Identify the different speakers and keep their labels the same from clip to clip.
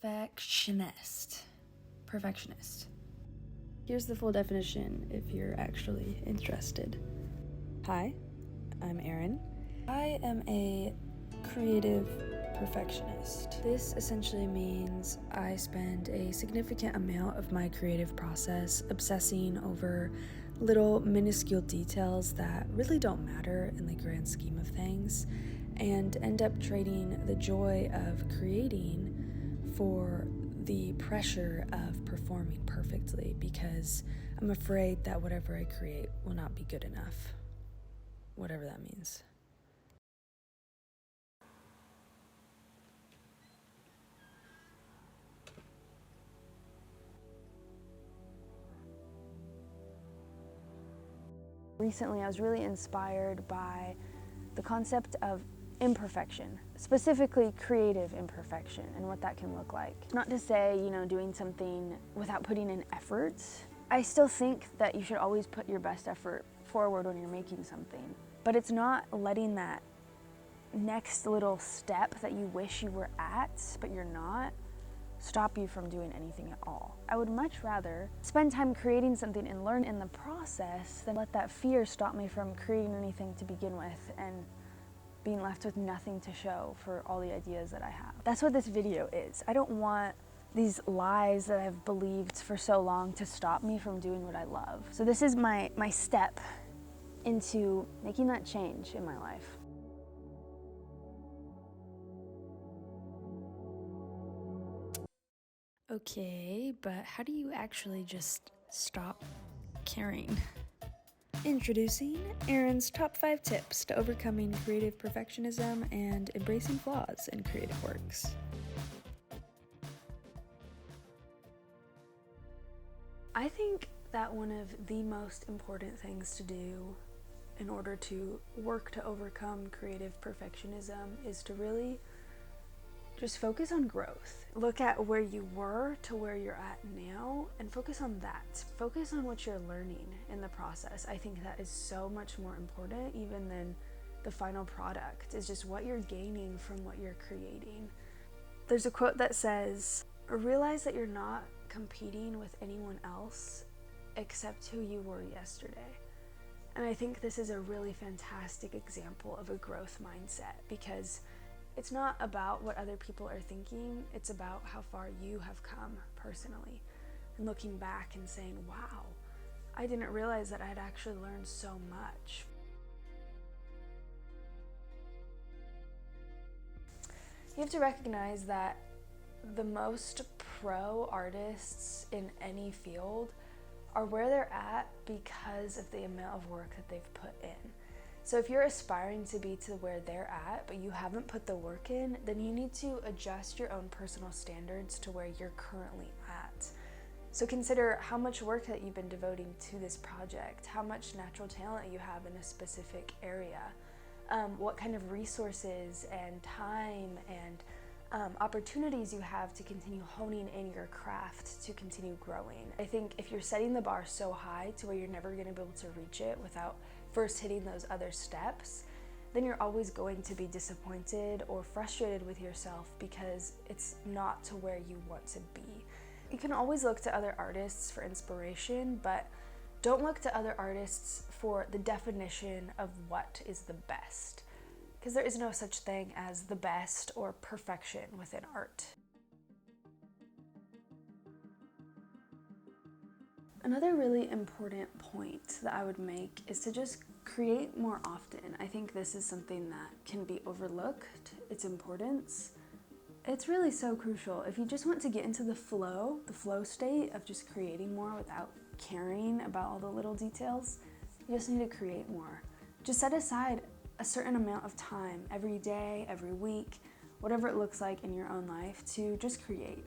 Speaker 1: Perfectionist. Here's the full definition if you're actually interested. Hi, I'm Erin. I am a creative perfectionist. This essentially means I spend a significant amount of my creative process obsessing over little minuscule details that really don't matter in the grand scheme of things, and end up trading the joy of creating for the pressure of performing perfectly, because I'm afraid that whatever I create will not be good enough, whatever that means.
Speaker 2: Recently, I was really inspired by the concept of imperfection, specifically creative imperfection, and what that can look like. Not to say, doing something without putting in effort. I still think that you should always put your best effort forward when you're making something, but it's not letting that next little step that you wish you were at, but you're not, stop you from doing anything at all. I would much rather spend time creating something and learn in the process than let that fear stop me from creating anything to begin with and being left with nothing to show for all the ideas that I have. That's what this video is. I don't want these lies that I've believed for so long to stop me from doing what I love. So this is my step into making that change in my life.
Speaker 1: Okay, but how do you actually just stop caring? Introducing Erin's top 5 tips to overcoming creative perfectionism and embracing flaws in creative works.
Speaker 2: I think that one of the most important things to do in order to work to overcome creative perfectionism is to really just focus on growth. Look at where you were to where you're at now and focus on that. Focus on what you're learning in the process. I think that is so much more important even than the final product, is just what you're gaining from what you're creating. There's a quote that says, "Realize that you're not competing with anyone else except who you were yesterday." And I think this is a really fantastic example of a growth mindset, because it's not about what other people are thinking, it's about how far you have come personally. And looking back and saying, wow, I didn't realize that I had actually learned so much. You have to recognize that the most pro artists in any field are where they're at because of the amount of work that they've put in. So if you're aspiring to be to where they're at, but you haven't put the work in, then you need to adjust your own personal standards to where you're currently at. So consider how much work that you've been devoting to this project, how much natural talent you have in a specific area, what kind of resources and time and opportunities you have to continue honing in your craft to continue growing. I think if you're setting the bar so high to where you're never going to be able to reach it without first hitting those other steps, then you're always going to be disappointed or frustrated with yourself because it's not to where you want to be. You can always look to other artists for inspiration, but don't look to other artists for the definition of what is the best, because there is no such thing as the best or perfection within art. Another really important point that I would make is to just create more often. I think this is something that can be overlooked, its importance. It's really so crucial. If you just want to get into the flow state of just creating more without caring about all the little details, you just need to create more. Just set aside a certain amount of time every day, every week, whatever it looks like in your own life, to just create.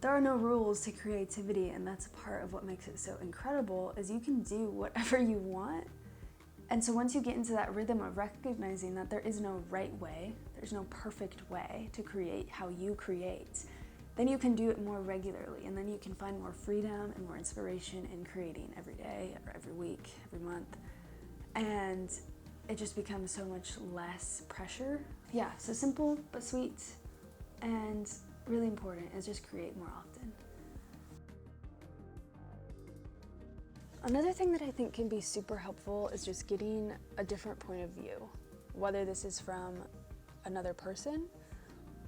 Speaker 2: There are no rules to creativity, and that's a part of what makes it so incredible, is you can do whatever you want. And so once you get into that rhythm of recognizing that there is no right way, there's no perfect way to create how you create, then you can do it more regularly, and then you can find more freedom and more inspiration in creating every day or every week, every month. And it just becomes so much less pressure. Yeah, so simple but sweet. And really important is just create more often. Another thing that I think can be super helpful is just getting a different point of view, whether this is from another person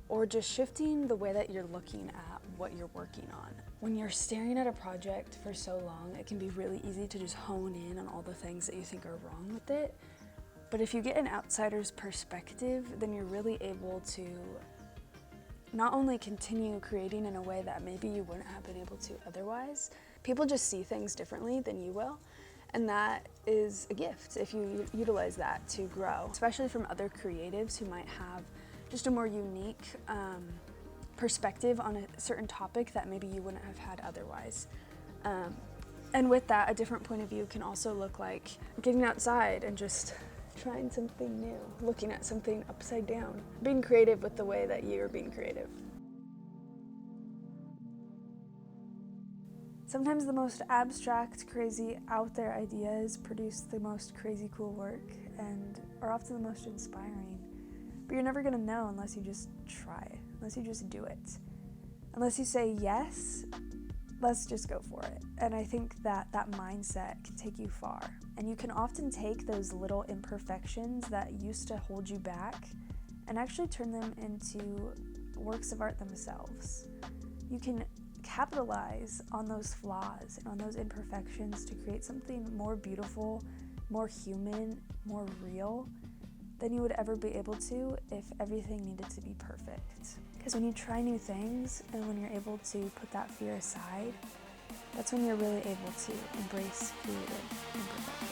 Speaker 2: or just shifting the way that you're looking at what you're working on. When you're staring at a project for so long, it can be really easy to just hone in on all the things that you think are wrong with it. But if you get an outsider's perspective, then you're really able to not only continue creating in a way that maybe you wouldn't have been able to otherwise. People just see things differently than you will, and that is a gift if you utilize that to grow, especially from other creatives who might have just a more unique perspective on a certain topic that maybe you wouldn't have had otherwise. And with that, a different point of view can also look like getting outside and just trying something new, looking at something upside down, being creative with the way that you're being creative. Sometimes the most abstract, crazy, out there ideas produce the most crazy cool work and are often the most inspiring. But you're never gonna know unless you just try, unless you just do it. Unless you say yes, let's just go for it. And I think that that mindset can take you far. And you can often take those little imperfections that used to hold you back and actually turn them into works of art themselves. You can capitalize on those flaws and on those imperfections to create something more beautiful, more human, more real than you would ever be able to if everything needed to be perfect. Because when you try new things and when you're able to put that fear aside, that's when you're really able to embrace creative imperfection.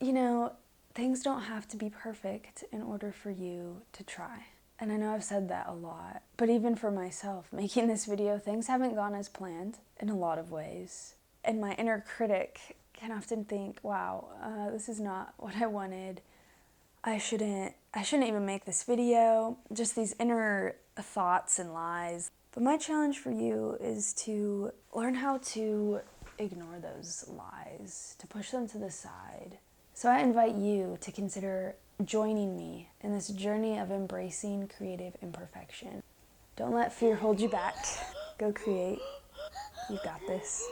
Speaker 2: You know, things don't have to be perfect in order for you to try. And I know I've said that a lot, but even for myself, making this video, things haven't gone as planned in a lot of ways. And my inner critic can often think, wow, this is not what I wanted. I shouldn't even make this video. Just these inner thoughts and lies. But my challenge for you is to learn how to ignore those lies, to push them to the side. So I invite you to consider joining me in this journey of embracing creative imperfection. Don't let fear hold you back. Go create. You've got this.